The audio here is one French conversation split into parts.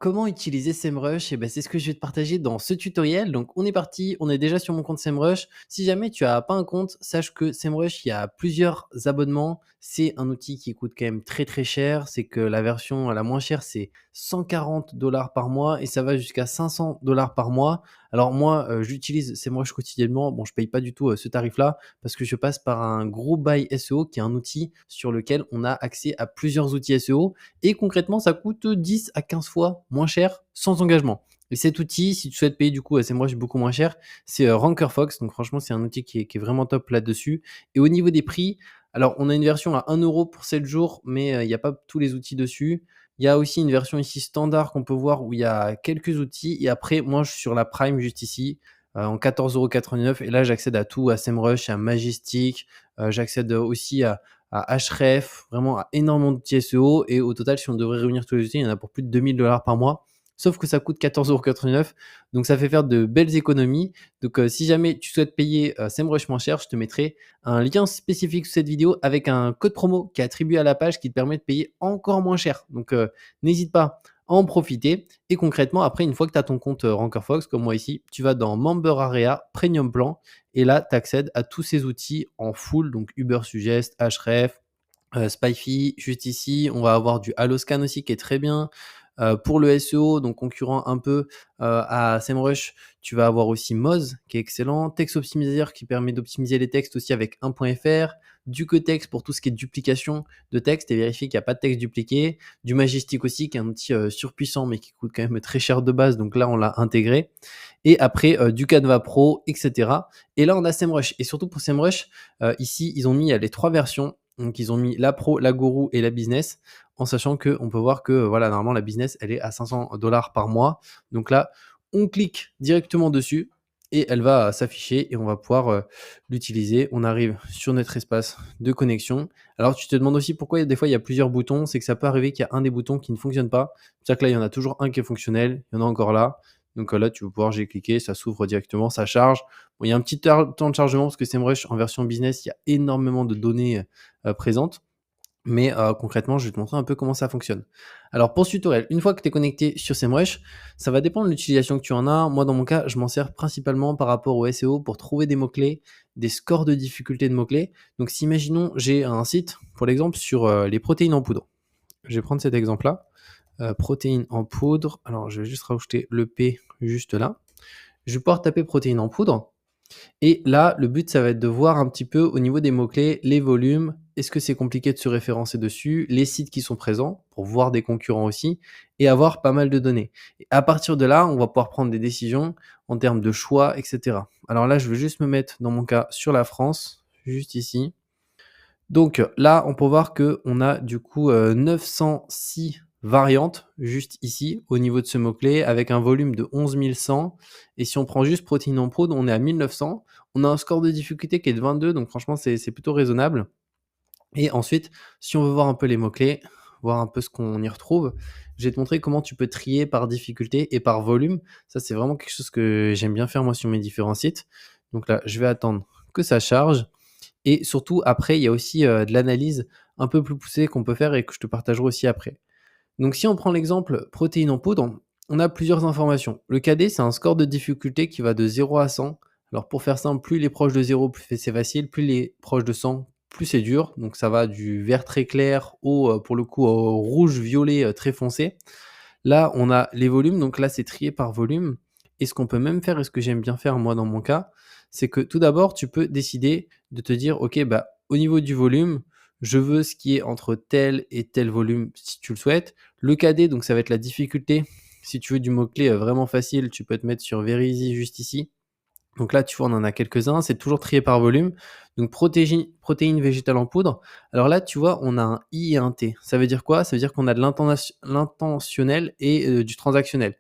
Comment utiliser SEMrush? C'est ce que je vais te partager dans ce tutoriel. Donc, on est parti, on est déjà sur mon compte SEMrush. Si jamais tu as pas un compte, sache que SEMrush, il y a plusieurs abonnements. C'est un outil qui coûte quand même très très cher. C'est que la version la moins chère, c'est 140 $ par mois et ça va jusqu'à 500 $ par mois. Alors moi, j'utilise SEMrush quotidiennement. Bon, je paye pas du tout ce tarif-là parce que je passe par un groupe by SEO qui est un outil sur lequel on a accès à plusieurs outils SEO et concrètement, ça coûte 10 à 15 fois moins cher sans engagement. Et cet outil, si tu souhaites payer du coup SEMrush beaucoup moins cher, c'est Rankerfox. Donc franchement, c'est un outil qui est vraiment top là-dessus. Et au niveau des prix, alors on a une version à 1 € pour 7 jours, mais il n'y a pas tous les outils dessus. Il y a aussi une version ici standard qu'on peut voir où il y a quelques outils. Et après, moi, je suis sur la Prime juste ici en 14,89 € et là, j'accède à tout, à SEMrush, à Majestic, j'accède aussi à Href, vraiment à énormément d'outils SEO. Et au total, si on devrait réunir tous les outils, il y en a pour plus de 2 000 $ par mois. Sauf que ça coûte 14,89 €. Donc ça fait faire de belles économies. Donc si jamais tu souhaites payer SEMrush moins cher, je te mettrai un lien spécifique sous cette vidéo avec un code promo qui est attribué à la page qui te permet de payer encore moins cher. Donc n'hésite pas à en profiter. Et concrètement, après, une fois que tu as ton compte Rankerfox, comme moi ici, tu vas dans Member Area, Premium Plan. Et là, tu accèdes à tous ces outils en full, donc Ubersuggest, Href, Spifey. Juste ici, on va avoir du Alloscan aussi qui est très bien. Pour le SEO, donc concurrent un peu à SEMrush, tu vas avoir aussi Moz qui est excellent, Text Optimizer qui permet d'optimiser les textes aussi avec 1.fr, du Cotex pour tout ce qui est duplication de texte et vérifier qu'il n'y a pas de texte dupliqué, du Majestic aussi qui est un outil surpuissant mais qui coûte quand même très cher de base, donc là on l'a intégré. Et après du Canva Pro, etc. Et là on a SEMrush. Et surtout pour SEMrush, ici ils ont mis les 3 versions. Donc ils ont mis la Pro, la Guru et la Business, en sachant qu'on peut voir que voilà, normalement la Business elle est à 500 $ par mois. Donc là, on clique directement dessus et elle va s'afficher et on va pouvoir l'utiliser. On arrive sur notre espace de connexion. Alors tu te demandes aussi pourquoi des fois il y a plusieurs boutons. C'est que ça peut arriver qu'il y a un des boutons qui ne fonctionne pas. C'est-à-dire que là, il y en a toujours un qui est fonctionnel, il y en a encore là. Donc là, tu vas pouvoir, j'ai cliqué, ça s'ouvre directement, ça charge. Bon, il y a un petit temps de chargement parce que SEMrush en version business, il y a énormément de données présentes. Mais concrètement, je vais te montrer un peu comment ça fonctionne. Alors pour ce tutoriel, une fois que tu es connecté sur SEMrush, ça va dépendre de l'utilisation que tu en as. Moi, dans mon cas, je m'en sers principalement par rapport au SEO pour trouver des mots-clés, des scores de difficulté de mots-clés. Donc si imaginons, j'ai un site, pour l'exemple, sur les protéines en poudre. Je vais prendre cet exemple-là. Protéines en poudre. Alors, je vais juste rajouter le P juste là. Je vais pouvoir taper protéines en poudre. Et là, le but, ça va être de voir un petit peu au niveau des mots-clés, les volumes, est-ce que c'est compliqué de se référencer dessus, les sites qui sont présents, pour voir des concurrents aussi, et avoir pas mal de données. Et à partir de là, on va pouvoir prendre des décisions en termes de choix, etc. Alors là, je vais juste me mettre, dans mon cas, sur la France, juste ici. Donc là, on peut voir qu'on a du coup 906 variantes juste ici au niveau de ce mot-clé avec un volume de 11 100. Et si on prend juste protéines en poudre, on est à 1900. On a un score de difficulté qui est de 22, donc franchement, c'est plutôt raisonnable. Et ensuite, si on veut voir un peu les mots-clés, voir un peu ce qu'on y retrouve, je vais te montrer comment tu peux trier par difficulté et par volume. Ça, c'est vraiment quelque chose que j'aime bien faire moi sur mes différents sites. Donc là, je vais attendre que ça charge. Et surtout, après, il y a aussi de l'analyse un peu plus poussée qu'on peut faire et que je te partagerai aussi après. Donc, si on prend l'exemple protéines en poudre, on a plusieurs informations. Le KD, c'est un score de difficulté qui va de 0 à 100. Alors, pour faire simple, plus il est proche de 0, plus c'est facile. Plus il est proche de 100, plus c'est dur. Donc, ça va du vert très clair au, pour le coup, au rouge-violet très foncé. Là, on a les volumes. Donc là, c'est trié par volume. Et ce qu'on peut même faire, et ce que j'aime bien faire moi dans mon cas, c'est que tout d'abord, tu peux décider de te dire, OK, bah, au niveau du volume, je veux ce qui est entre tel et tel volume si tu le souhaites. Le KD, donc ça va être la difficulté. Si tu veux du mot-clé vraiment facile, tu peux te mettre sur Very Easy juste ici. Donc là, tu vois, on en a quelques-uns. C'est toujours trié par volume. Donc protéines végétales en poudre. Alors là, tu vois, on a un I et un T. Ça veut dire quoi? Ça veut dire qu'on a de l'intentionnel et du transactionnel.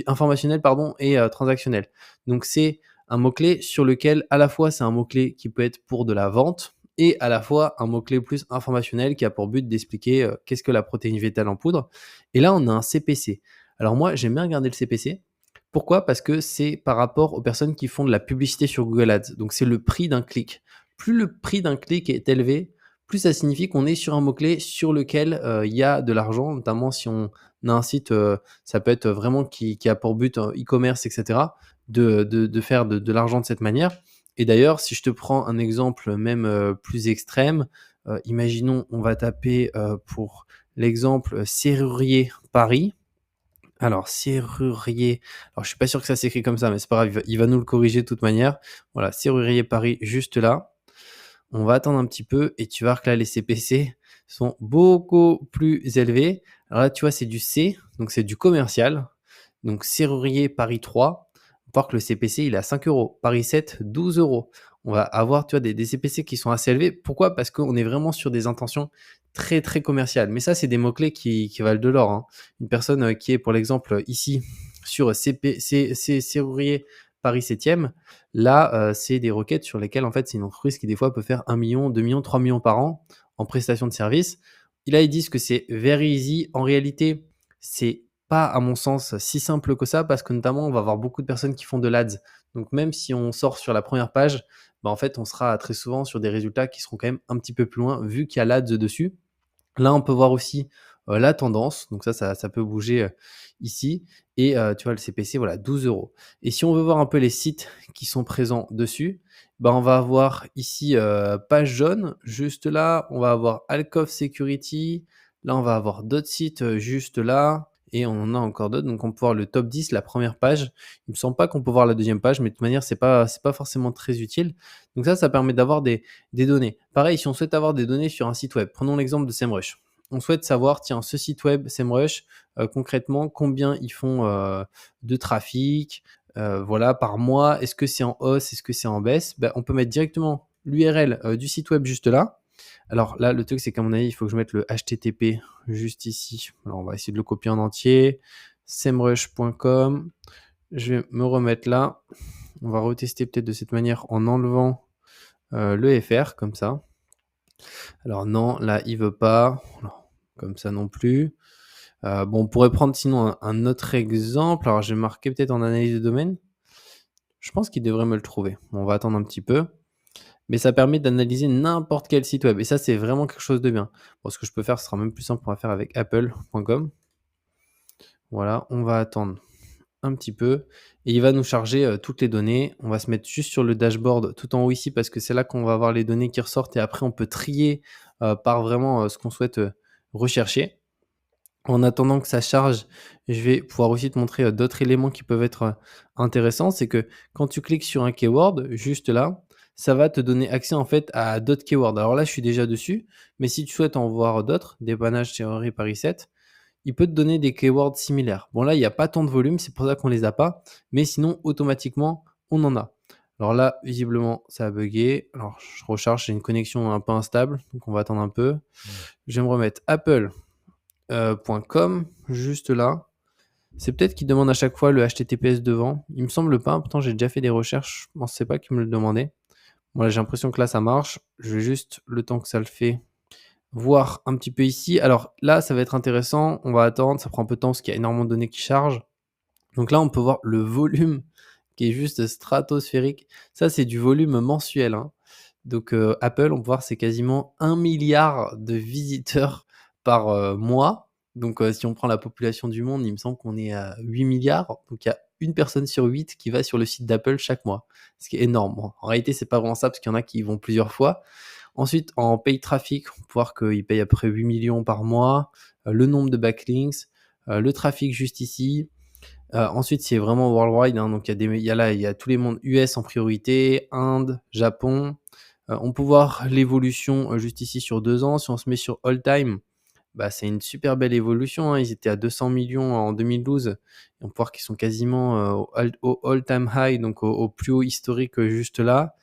Informationnel, pardon, et transactionnel. Donc c'est un mot-clé sur lequel, à la fois, c'est un mot-clé qui peut être pour de la vente et à la fois un mot-clé plus informationnel qui a pour but d'expliquer qu'est-ce que la protéine végétale en poudre. Et là, on a un CPC. Alors moi, j'aime bien regarder le CPC. Pourquoi? Parce que c'est par rapport aux personnes qui font de la publicité sur Google Ads. Donc, c'est le prix d'un clic. Plus le prix d'un clic est élevé, plus ça signifie qu'on est sur un mot-clé sur lequel il y a de l'argent, notamment si on d'un site, ça peut être vraiment qui a pour but, e-commerce et cetera, de faire de l'argent de cette manière. Et d'ailleurs, si je te prends un exemple même, plus extrême, imaginons on va taper, pour l'exemple, serrurier Paris. Alors serrurier, alors je suis pas sûr que ça s'écrit comme ça, mais c'est pas grave, il va nous le corriger de toute manière. Voilà, serrurier Paris juste là. On va attendre un petit peu et tu vas voir que là, les CPC sont beaucoup plus élevés. Alors là, tu vois, c'est du C, donc c'est du commercial. Donc serrurier Paris 3, on va voir que le CPC, il est à 5 euros. Paris 7, 12 euros. On va avoir, tu vois, des CPC qui sont assez élevés. Pourquoi? Parce qu'on est vraiment sur des intentions très, très commerciales. Mais ça, c'est des mots-clés qui valent de l'or, hein. Une personne qui est, pour l'exemple, ici, sur serrurier Paris 7e, là, c'est des requêtes sur lesquelles, en fait, c'est une entreprise qui, des fois, peut faire 1 million, 2 millions, 3 millions par an en prestation de services. Et là, ils disent que c'est very easy. En réalité, c'est pas, à mon sens, si simple que ça parce que, notamment, on va avoir beaucoup de personnes qui font de l'Ads. Donc, même si on sort sur la première page, bah, en fait, on sera très souvent sur des résultats qui seront quand même un petit peu plus loin vu qu'il y a l'Ads dessus. Là, on peut voir aussi, la tendance, donc ça peut bouger, ici. Et tu vois le CPC, voilà, 12 euros. Et si on veut voir un peu les sites qui sont présents dessus, bah, on va avoir ici, page jaune, juste là, on va avoir Alcove Security, là, on va avoir d'autres sites, juste là et on en a encore d'autres, donc on peut voir le top 10, la première page. Il me semble pas qu'on peut voir la deuxième page, mais de toute manière, c'est pas forcément très utile. Donc ça permet d'avoir des données. Pareil, si on souhaite avoir des données sur un site web, prenons l'exemple de SEMrush. On souhaite savoir, tiens, ce site web SEMrush, concrètement, combien ils font de trafic, voilà, par mois. Est-ce que c'est en hausse? Est-ce que c'est en baisse? Ben, on peut mettre directement l'URL du site web juste là. Alors là, le truc, c'est qu'à mon avis, il faut que je mette le HTTP juste ici. Alors, on va essayer de le copier en entier. semrush.com. Je vais me remettre là. On va retester peut-être de cette manière en enlevant le FR, comme ça. Alors non, là, il veut pas. Non, comme ça non plus. Bon, on pourrait prendre sinon un autre exemple. Alors, j'ai marqué peut-être en analyse de domaine. Je pense qu'il devrait me le trouver. Bon, on va attendre un petit peu. Mais ça permet d'analyser n'importe quel site web. Et ça, c'est vraiment quelque chose de bien. Bon, ce que je peux faire, ce sera même plus simple. On va faire avec apple.com. Voilà, on va attendre un petit peu. Et il va nous charger toutes les données. On va se mettre juste sur le dashboard tout en haut ici parce que c'est là qu'on va avoir les données qui ressortent. Et après, on peut trier par vraiment ce qu'on souhaite rechercher. En attendant que ça charge, je vais pouvoir aussi te montrer d'autres éléments qui peuvent être intéressants. C'est que quand tu cliques sur un keyword, juste là, ça va te donner accès en fait à d'autres keywords. Alors là, je suis déjà dessus, mais si tu souhaites en voir d'autres, dépannage serrurerie Paris 7, il peut te donner des keywords similaires. Bon là, il n'y a pas tant de volume, c'est pour ça qu'on les a pas, mais sinon, automatiquement, on en a. Alors là, visiblement, ça a bugué. Alors, je recharge, j'ai une connexion un peu instable, donc on va attendre un peu. Je vais me remettre Apple. .com, juste là. C'est peut-être qu'il demande à chaque fois le HTTPS devant. Il me semble pas. Pourtant, j'ai déjà fait des recherches. Je pensais pas qu'il me le demandait. Voilà, j'ai l'impression que là, ça marche. Je vais juste, le temps que ça le fait, voir un petit peu ici. Alors là, ça va être intéressant. On va attendre. Ça prend un peu de temps parce qu'il y a énormément de données qui chargent. Donc là, on peut voir le volume qui est juste stratosphérique. Ça, c'est du volume mensuel, hein. Donc Apple, on peut voir, c'est quasiment 1 milliard de visiteurs par mois. Donc si on prend la population du monde, il me semble qu'on est à 8 milliards. Donc il y a une personne sur 8 qui va sur le site d'Apple chaque mois, ce qui est énorme. Bon, en réalité, c'est pas vraiment ça parce qu'il y en a qui y vont plusieurs fois. Ensuite, en paid traffic, on peut voir qu'ils payent à peu près 8 millions par mois. Le nombre de backlinks, le trafic juste ici. Ensuite, c'est vraiment worldwide, hein, donc il y a tous les mondes US en priorité, Inde, Japon. On peut voir l'évolution juste ici sur 2 ans. Si on se met sur all time, bah, c'est une super belle évolution, hein. Ils étaient à 200 millions en 2012 et on peut voir qu'ils sont quasiment au all time high, donc au plus haut historique juste là.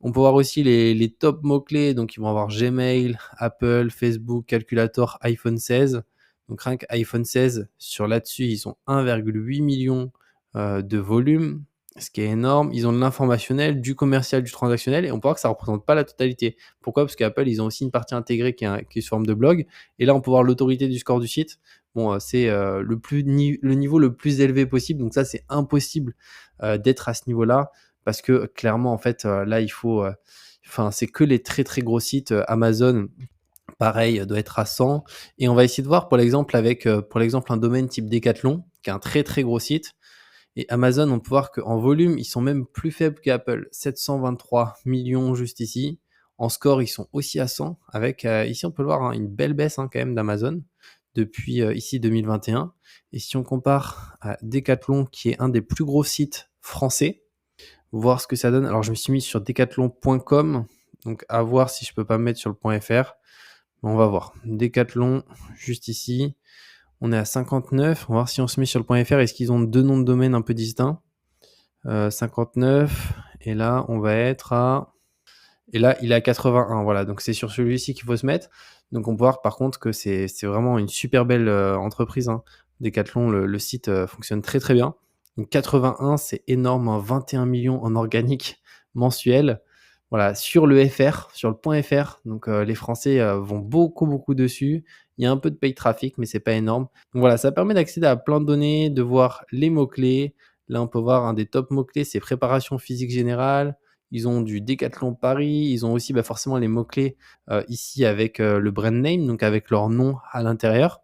On peut voir aussi les top mots-clés, donc ils vont avoir Gmail, Apple, Facebook, calculator, iPhone 16. Donc rien qu'iPhone 16, sur là-dessus, ils ont 1,8 million de volume, ce qui est énorme. Ils ont de l'informationnel, du commercial, du transactionnel, et on peut voir que ça ne représente pas la totalité. Pourquoi? Parce qu'Apple, ils ont aussi une partie intégrée qui est sous forme de blog. Et là, on peut voir l'autorité du score du site. Bon, c'est le niveau le plus élevé possible. Donc ça, c'est impossible d'être à ce niveau-là. Parce que clairement, en fait, là, il faut... Enfin, c'est que les très, très gros sites Amazon Pareil, doit être à 100 et on va essayer de voir pour l'exemple un domaine type Decathlon, qui est un très, très gros site et Amazon, on peut voir qu'en volume, ils sont même plus faibles qu'Apple. 723 millions juste ici. En score, ils sont aussi à 100 avec, ici on peut le voir, hein, une belle baisse, hein, quand même d'Amazon depuis, ici 2021 et si on compare à Decathlon qui est un des plus gros sites français, voir ce que ça donne. Alors je me suis mis sur decathlon.com, donc à voir si je peux pas me mettre sur le .fr. On va voir. Decathlon, juste ici. On est à 59. On va voir si on se met sur le .fr. Est-ce qu'ils ont deux noms de domaine un peu distincts 59. Et là, on va être à... Et là, il est à 81. Voilà, donc c'est sur celui-ci qu'il faut se mettre. Donc on peut voir par contre que c'est vraiment une super belle entreprise, hein. Decathlon, le site fonctionne très très bien. Donc 81, c'est énorme, hein, 21 millions en organique mensuel. Voilà, sur le FR, sur le point .fr. Donc les Français vont beaucoup beaucoup dessus. Il y a un peu de paid traffic, mais c'est pas énorme. Donc voilà, ça permet d'accéder à plein de données, de voir les mots-clés. Là, on peut voir un des top mots-clés, c'est préparation physique générale. Ils ont du Decathlon Paris. Ils ont aussi forcément les mots-clés ici avec le brand name, donc avec leur nom à l'intérieur.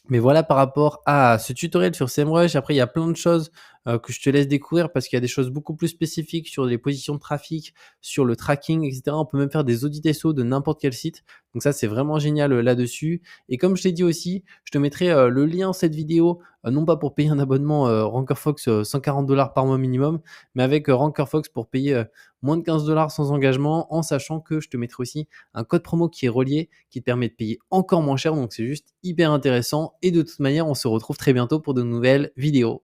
Mais voilà par rapport à ce tutoriel sur SEMrush. Après, il y a plein de choses que je te laisse découvrir parce qu'il y a des choses beaucoup plus spécifiques sur les positions de trafic, sur le tracking, etc. On peut même faire des audits SEO de n'importe quel site. Donc ça, c'est vraiment génial là-dessus. Et comme je t'ai dit aussi, je te mettrai le lien en cette vidéo, non pas pour payer un abonnement RankerFox 140 $ par mois minimum, mais avec RankerFox pour payer moins de 15 $ sans engagement, en sachant que je te mettrai aussi un code promo qui est relié, qui te permet de payer encore moins cher. Donc c'est juste hyper intéressant. Et de toute manière, on se retrouve très bientôt pour de nouvelles vidéos.